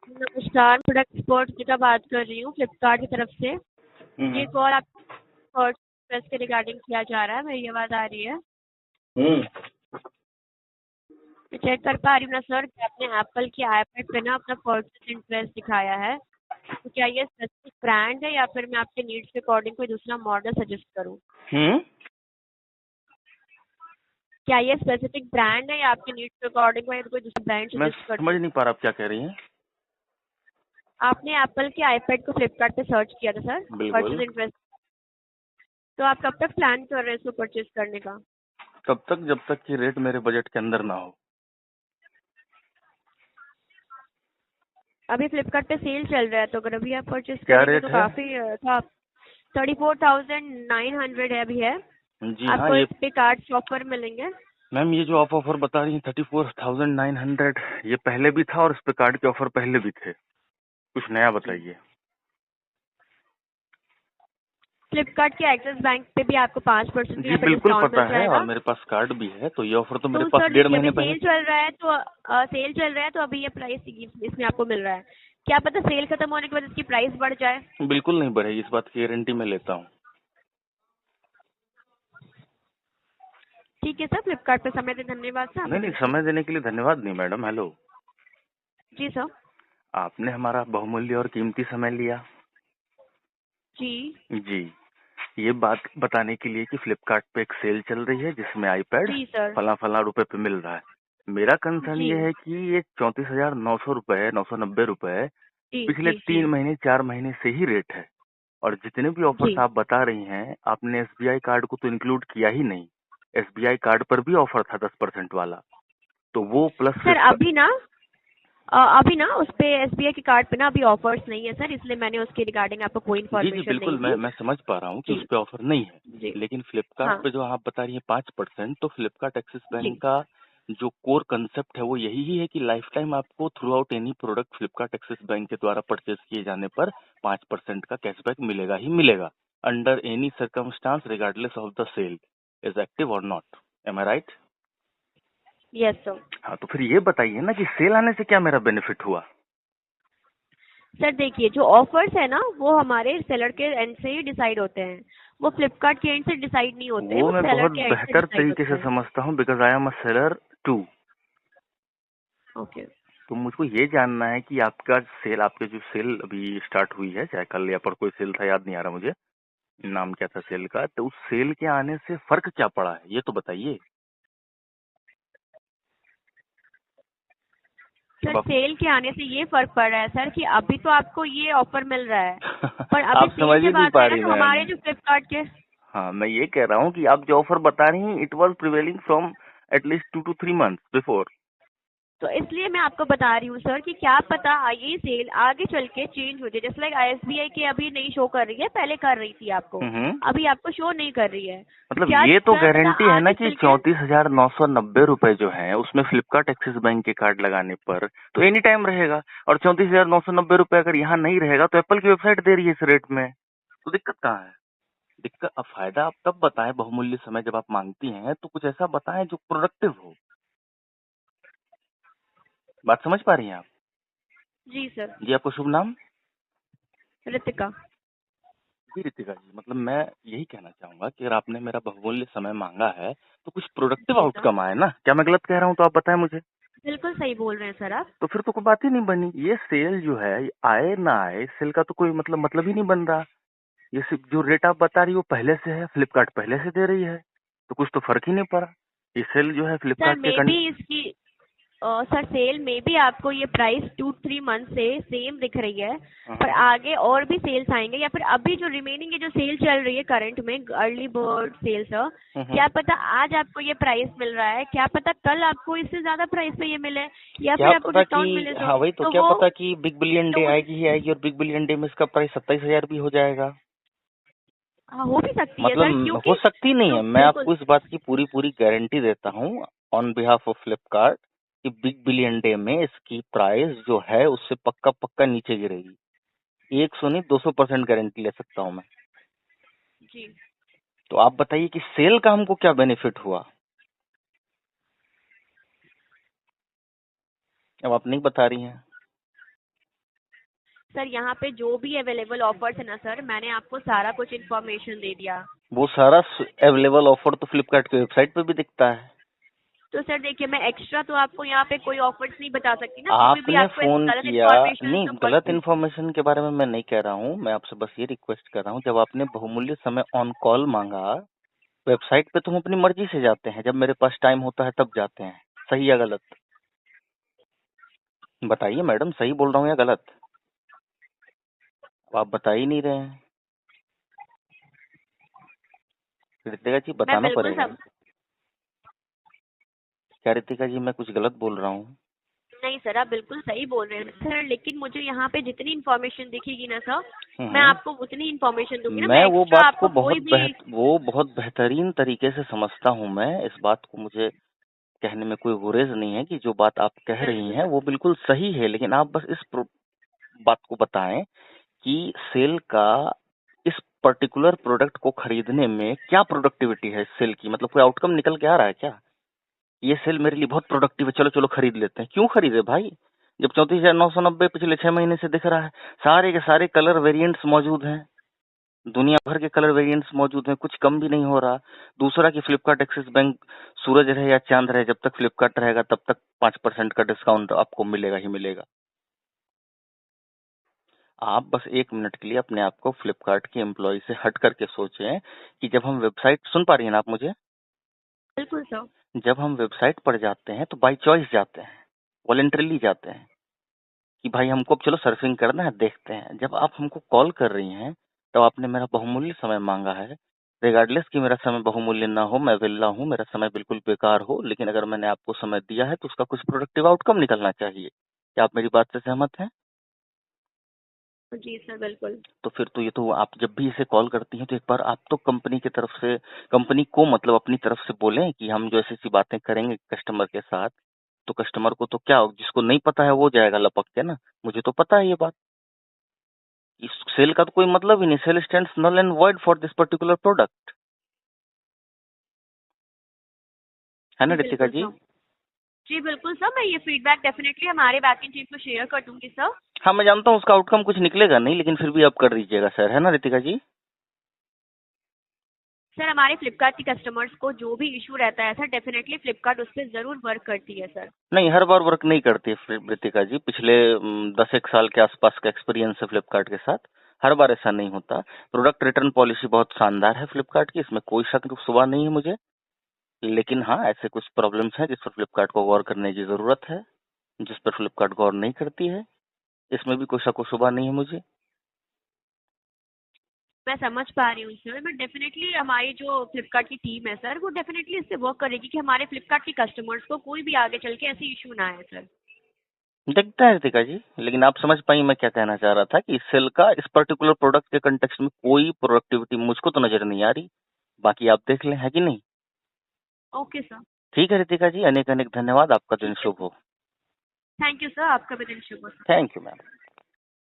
नमस्कार, product expert Gita बात कर रही हूँ फ्लिपकार्ट की तरफ से। ये हम्म। कॉल आपको प्रेस के रिगार्डिंग किया जा रहा है। मेरी आवाज़ आ रही है? हम्म। मैं चेक कर पा रही हूँ ना सर कि आपने एप्पल की आईपैड पे ना अपना परचेज इंटरेस्ट दिखाया है। तो क्या ये स्पेसिफिक ब्रांड है या फिर मैं आपके नीड्स के अकॉर्डिंग कोई दूसरा मॉडल सजेस्ट करूँ? हम्म। क्या ये स्पेसिफिक ब्रांड है या आपके नीड्स के अकॉर्डिंग कोई दूसरा ब्रांड मैं सजेस्ट कर समझ दूँ? नहीं पा रहा आप क्या कह रही हैं। आपने एप्पल के आईपैड को फ्लिपकार्ट पे सर्च किया था सर, परचेज बिल्कुल। इंटरेस्ट। तो आप कब तक प्लान कर रहे हैं इसको परचेज करने का? तब तक जब तक कि रेट मेरे बजट के अंदर ना हो। अभी फ्लिपकार्ट पे सेल चल रहा है, तो अगर अभी आप परचेज क्या करेंगे रेट तो है? काफी था। 34,900 है अभी है। जी हाँ, आपको ये इस पे कार्ड्स ऑफर मिलेंगे। मैम ये जो आप ऑफर बता रही हैं 34,900, ये पहले भी था और इस पे कार्ड के ऑफर पहले भी थे। कुछ नया जी, बताइए। फ्लिपकार्ट के एक्सिस बैंक पे भी आपको 5% का जी यहाँ पे बिल्कुल डिस्काउंट पता मिल है और जाएगा। मेरे पास कार्ड भी है, तो ये ऑफर तो मेरे तो पास सर डेढ़ देखिए, अभी महीने पहले। सेल चल रहा है तो सेल चल रहा है तो अभी ये प्राइस इसमें आपको मिल रहा है। क्या पता सेल खत्म होने के बाद इसकी प्राइस बढ़ जाए। बिल्कुल नहीं बढ़ेगी, इस बात की गारंटी मैं लेता हूँ। ठीक है सर, फ्लिपकार्ट पे समय देने धन्यवाद सर, नहीं आपका नहीं, दिन शुभ समय हो। देने के लिए धन्यवाद नहीं मैडम। हेलो, जी सर। आपने हमारा बहुमूल्य और कीमती समय लिया। जी जी, ये बात बताने के लिए कि फ्लिपकार्ट पे एक सेल चल रही है जिसमें आईपैड जी सर। फला फला रुपए पे मिल रहा है। मेरा कंसर्न जी ये है कि ये 34,900 रुपए, 990 रुपए जी पिछले जी जी 3 महीने 4 महीने से ही रेट है। और जितने भी ऑफर्स जी आप बता रही हैं, आपने एसबीआई कार्ड को तो इंक्लूड किया ही नहीं। एसबीआई कार्ड पर भी ऑफर था 10% वाला, तो वो प्लस सर फ्लिपकार्ट। अभी ना उस पे एसबीआई के कार्ड पे ना अभी ऑफर्स नहीं है सर, इसलिए मैंने उसके रिगार्डिंग आपको कोई जी जी इन्फॉर्मेशन बिल्कुल, नहीं मैं दी। मैं समझ पा रहा हूँ कि जी उस पे ऑफर नहीं है। जी। लेकिन फ्लिपकार्ट हाँ पे जो आप बता रही हैं 5%, तो फ्लिपकार्ट एक्सिस बैंक जी का जो कोर कंसेप्ट है वो यही ही है कि लाइफ टाइम आपको through out any product Flipkart axis bank के द्वारा परचेज किए जाने पर 5% का कैशबैक मिलेगा ही मिलेगा, under any circumstances regardless of the sale is active और not. Am I right? Yes sir. हाँ, तो फिर ये बताइए ना कि सेल आने से क्या मेरा बेनिफिट हुआ। सर देखिए, जो ऑफर्स है ना वो हमारे सेलर के एंड से ही डिसाइड होते हैं। वो फ्लिपकार्ट के एंड से डिसाइड नहीं होते, वो वो मैं सेलर बहुत के एंड से बेहतर डिसाइड तरीके होते से हैं। समझता हूँ, because I am a seller too. Okay. तो मुझको ये जानना है कि आपका सेल, आपके जो सेल अभी स्टार्ट हुई है, चाहे कल या पर कोई सेल था, याद नहीं आ रहा मुझे नाम क्या था सेल का, तो उस सेल के आने से फर्क क्या पड़ा है ये तो बताइए। सर अब आप सेल के आने से ये फर्क पड़ रहा है सर कि अभी तो आपको ये ऑफर मिल रहा है, पर अभी आप सेल समझ ही जब नहीं आता पा है ना रही तो मैम। हमारे जो फ्लिपकार्ट के। हाँ, मैं ये कह रहा हूँ कि आप जो ऑफर बता रही हैं, it was prevailing from at least 2 to 3 months before. तो इसलिए मैं आपको बता रही हूँ सर कि क्या पता ये सेल आगे चल के चेंज हो जाए। जैसे लाइक एसबीआई की अभी नहीं शो कर रही है, पहले कर रही थी आपको, हम्म। अभी आपको शो नहीं कर रही है। तो मतलब क्या ये तो क्या पता गारंटी है ना आगे कि चल के। 34,990 रुपए जो है उसमें फ्लिपकार्ट एक्सिस बैंक के कार्ड लगाने पर तो एनी टाइम रहेगा। और 34,990 रुपए अगर यहाँ नहीं रहेगा तो एप्पल की वेबसाइट दे रही है इस रेट में, तो दिक्कत कहाँ है। दिक्कत, अब फायदा आप तब बताएं बहुमूल्य समय जब आप मांगती हैं, तो कुछ ऐसा बताएं जो प्रोडक्टिव हो। बात समझ पा रही हैं आप? जी सर। जी, आपको शुभ नाम? रितिका। जी रितिका जी, मतलब मैं यही कहना चाहूंगा कि अगर आपने मेरा बहुमूल्य समय मांगा है तो कुछ प्रोडक्टिव जी सर, आउटकम आए ना। क्या मैं गलत कह रहा हूँ तो आप बताएं मुझे। बिल्कुल सही बोल रहे हैं सर आप। तो फिर तो कोई बात ही नहीं बनी। ये सेल जो है, ये आए ना आए, सेल का तो कोई मतलब ही नहीं बन रहा। ये सिर्फ जो रेट आप बता रही हो पहले से है, फ्लिपकार्ट पहले से दे रही है, तो कुछ तो फर्क ही नहीं पड़ा। ये सेल जो है सर फ्लिपकार्ट के मे बी इसकी सर सेल में भी आपको ये प्राइस 2-3 मंथ से सेम दिख रही है, पर आगे और भी सेल्स आएंगे या फिर अभी जो रिमेनिंग है जो सेल चल रही है करंट में अर्ली बर्ड सेल सर, क्या पता आज आपको ये प्राइस मिल रहा है, क्या पता कल आपको इससे ज्यादा प्राइस पे ये मिले या क्या फिर आपको पता कि, डिस्काउंट मिले हाँ वही तो, तो क्या वो पता कि बिग बिलियन डे तो आएगी ही आएगी और बिग बिलियन डे में इसका प्राइस 27,000 भी हो जाएगा। हाँ, हो भी सकती है सर, मतलब हो क्योंकि सकती नहीं तो है, मैं बिल्कुल। आपको इस बात की पूरी पूरी गारंटी देता हूँ ऑन बिहाफ ऑफ फ्लिपकार्ट कि बिग बिलियन डे में इसकी प्राइस जो है उससे पक्का पक्का नीचे गिरेगी। 100 नहीं 200% गारंटी ले सकता हूँ मैं। जी तो आप बताइए कि सेल का हमको क्या बेनिफिट हुआ। अब आप नहीं बता रही हैं। सर यहाँ पे जो भी अवेलेबल ऑफर्स है ना सर, मैंने आपको सारा कुछ इन्फॉर्मेशन दे दिया। वो सारा अवेलेबल ऑफर तो फ्लिपकार्ट की वेबसाइट पे भी दिखता है। तो सर देखिए, मैं एक्स्ट्रा तो आपको यहाँ पे कोई ऑफर्स नहीं बता सकती ना, कभी भी आपने आपको ऐसी फोन गलत किया, इन्फॉर्मेशन नहीं तो गलत पड़ती। इन्फॉर्मेशन के बारे में मैं नहीं कह रहा हूँ, मैं आपसे बस ये रिक्वेस्ट कर रहा हूँ, जब आपने बहुमूल्य समय ऑन कॉल मांगा, वेबसाइट पे तो हम अपनी मर्जी से जाते हैं, जब मेरे पास टाइम होता है तब जाते हैं, सही या गलत? बताइए मैडम, सही बोल रहा हूँ या गलत? अब आप बता ही नहीं रहे हैं। रितिका जी मैं बताना बिल्कुल पड़ेगा। सब। क्या रितिका जी मैं कुछ गलत बोल रहा हूँ? नहीं सर, आप बिल्कुल सही बोल रहे हैं सर, लेकिन मुझे यहाँ पे जितनी इन्फॉर्मेशन दिखेगी ना सर, मैं हम्म। आपको उतनी इन्फॉर्मेशन दूंगी ना, मैं मैं वो एक्स्ट्रा बात को आपको कोई भी। वो बहुत बेहतरीन तरीके से समझता हूँ, मैं इस बात को, मुझे कहने में कोई गुरेज नहीं है कि जो बात आप कह रही बिल्कुल हैं वो बिल्कुल सही है, लेकिन आप बस इस बात को बताएं कि सेल का इस पर्टिकुलर प्रोडक्ट को खरीदने में क्या प्रोडक्टिविटी है इस सेल की, मतलब कोई आउटकम निकल के आ रहा है क्या? ये सेल मेरे लिए बहुत प्रोडक्टिव है, चलो चलो खरीद लेते हैं। क्यों खरीदे भाई, जब 34,990 पिछले 6 महीने से दिख रहा है, सारे के सारे कलर वेरिएंट्स मौजूद हैं, दुनिया भर के कलर वेरिएंट्स मौजूद हैं, कुछ कम भी नहीं हो रहा। दूसरा कि फ्लिपकार्ट एक्सिस बैंक, सूरज रहे या चांद रहे, जब तक फ्लिपकार्ट रहेगा तब तक 5% का डिस्काउंट आपको मिलेगा ही मिलेगा। आप बस 1 मिनट के लिए अपने आप को फ्लिपकार्ट के एम्प्लॉय से हट करके सोचें कि जब हम वेबसाइट, सुन पा रही हैं ना आप मुझे? बिल्कुल सर। जब हम वेबसाइट पर जाते हैं तो बाय चॉइस जाते हैं, वॉलंटरीली जाते हैं कि भाई हमको अब चलो सर्फिंग करना है, देखते हैं। जब आप हमको कॉल कर रही हैं तो आपने मेरा बहुमूल्य समय मांगा है, रिगार्डलेस कि मेरा समय बहुमूल्य ना हो, मैं विल्ला हूँ, मेरा समय बिल्कुल बेकार हो, लेकिन अगर मैंने आपको समय दिया है तो उसका कुछ प्रोडक्टिव आउटकम निकलना चाहिए। क्या आप मेरी बात से सहमत हैं? जी सर बिल्कुल। तो फिर तो ये तो आप जब भी इसे कॉल करती हैं तो एक बार आप तो कंपनी की तरफ से, कंपनी को मतलब अपनी तरफ से बोलें कि हम जो ऐसी ऐसी बातें करेंगे कस्टमर के साथ, तो कस्टमर को तो क्या, जिसको नहीं पता है वो जाएगा लपक के ना, मुझे तो पता है ये बात। इस सेल का तो कोई मतलब ही नहीं, sale stands null and void for this particular product, है ना जी रितिका बिल्कुल जी? सर। जी बिल्कुल सर, मैं ये फीडबैक डेफिनेटली हमारे बैकिंग टीम को शेयर कर दूंगी सर। हाँ मैं जानता हूँ उसका आउटकम कुछ निकलेगा नहीं, लेकिन फिर भी आप कर दीजिएगा सर, है ना रितिका जी? सर हमारे फ्लिपकार्ट के कस्टमर्स को जो भी इशू रहता है सर, डेफिनेटली फ्लिपकार्ट उस पर जरूर वर्क करती है सर। नहीं, हर बार वर्क नहीं करती है रितिका जी, पिछले 10 एक साल के आसपास का एक्सपीरियंस है फ्लिपकार्ट के साथ, हर बार ऐसा नहीं होता। प्रोडक्ट रिटर्न पॉलिसी बहुत शानदार है फ्लिपकार्ट की, इसमें कोई शक शुबा नहीं है मुझे, लेकिन हाँ ऐसे कुछ प्रॉब्लम्स हैं जिस पर फ्लिपकार्ट को गौर करने की जरूरत है, जिस पर फ्लिपकार्ट गौर नहीं करती है, इसमें भी कोई शक शुबा नहीं है मुझे। मैं समझ पा रही हूँ सर, बट डेफिनेटली हमारी जो फ्लिपकार्ट की टीम है सर, वो डेफिनेटली इस पे वर्क करेगी कि हमारे फ्लिपकार्ट के कस्टमर्स को कोई भी आगे चल के ऐसी इशू ना आए सर। देखता है रितिका जी, लेकिन आप समझ पाई मैं क्या कहना चाह रहा था कि इस सेल का इस पर्टिकुलर प्रोडक्ट के कंटेक्स्ट में कोई प्रोडक्टिविटी मुझको तो नजर नहीं आ रही, बाकी आप देख लें, है कि नहीं? Okay sir. ठीक है रितिका जी, अनेक अनेक धन्यवाद, आपका दिन ठीक है। शुभ हो। थैंक यू सर, आपका भी दिन शुभ हो सर। Thank you ma'am.